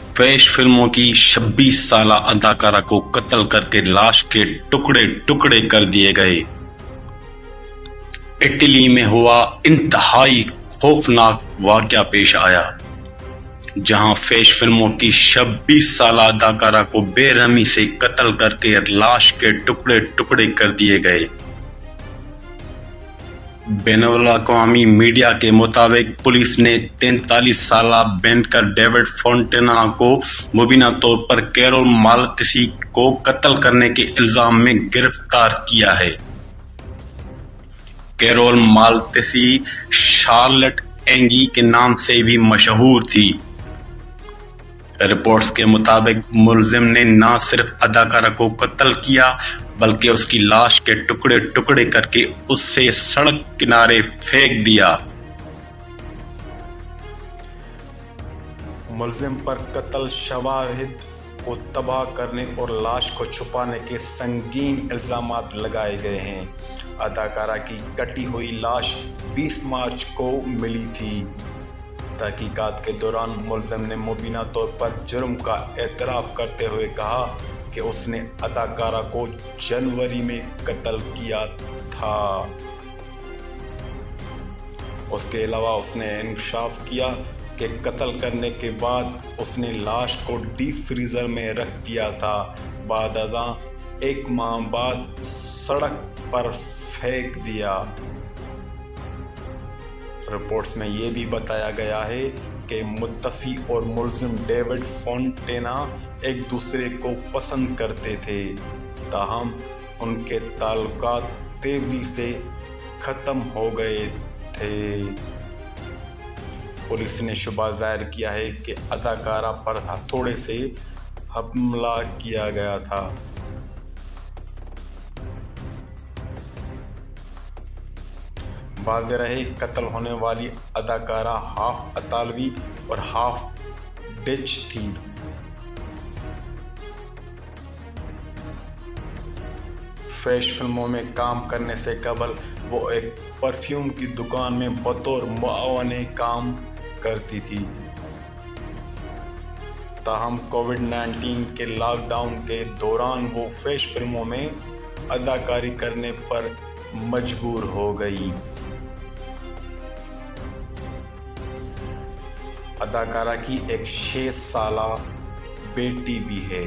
फैश फिल्मों की 26 साला अदाकारा को कत्ल करके लाश के टुकड़े टुकड़े कर दिए गए। इटली में हुआ इंतहाई खौफनाक वाकया पेश आया, जहां फैश फिल्मों की 26 साला अदाकारा को बेरहमी से कत्ल करके लाश के टुकड़े टुकड़े कर दिए गए। बैनुल-अक़वामी मीडिया के मुताबिक पुलिस ने 43 साला बैंकर डेविड फोंटेना को मुबीना तौर पर कैरोल माल्टेसी को कत्ल करने के इल्जाम में गिरफ्तार किया है। कैरोल माल्टेसी शार्लेट एंगी के नाम से भी मशहूर थी। रिपोर्ट्स के मुताबिक मुलजिम ने न सिर्फ अदाकारा को कत्ल किया बल्कि उसकी लाश के टुकड़े टुकड़े करके उससे सड़क किनारे फेंक दिया। मुलजिम पर कत्ल, शवाहिद को तबाह करने और लाश को छुपाने के संगीन इल्जामात लगाए गए हैं। अदाकारा की कटी हुई लाश 20 मार्च को मिली थी। तहकीकात के दौरान मुलजिम ने मुबीना तौर पर जुर्म का एतराफ़ करते हुए कहा कि उसने अदाकारा को जनवरी में कत्ल किया था। उसके अलावा उसने इंकशाफ किया कि कत्ल करने के बाद उसने लाश को डीप फ्रीज़र में रख दिया था, बाद अज़ां 1 माह बाद सड़क पर फेंक दिया। रिपोर्ट्स में ये भी बताया गया है कि मुत्तफ़ी और मुलजिम डेविड फोंटेना एक दूसरे को पसंद करते थे, ताहम उनके ताल्लुकात तेज़ी से ख़त्म हो गए थे। पुलिस ने शुबा ज़ाहिर किया है कि अदाकारा पर हथौड़े से हमला किया गया था। वाज़ेह रहे, कत्ल होने वाली अदाकारा हाफ इतालवी और हाफ डच थी। फैश फिल्मों में काम करने से कबल वो एक परफ्यूम की दुकान में बतौर मुआवने काम करती थी। ताहम कोविड-19 के लॉकडाउन के दौरान वो फैश फिल्मों में अदाकारी करने पर मजबूर हो गई। अदाकारा की एक 6 साला बेटी भी है।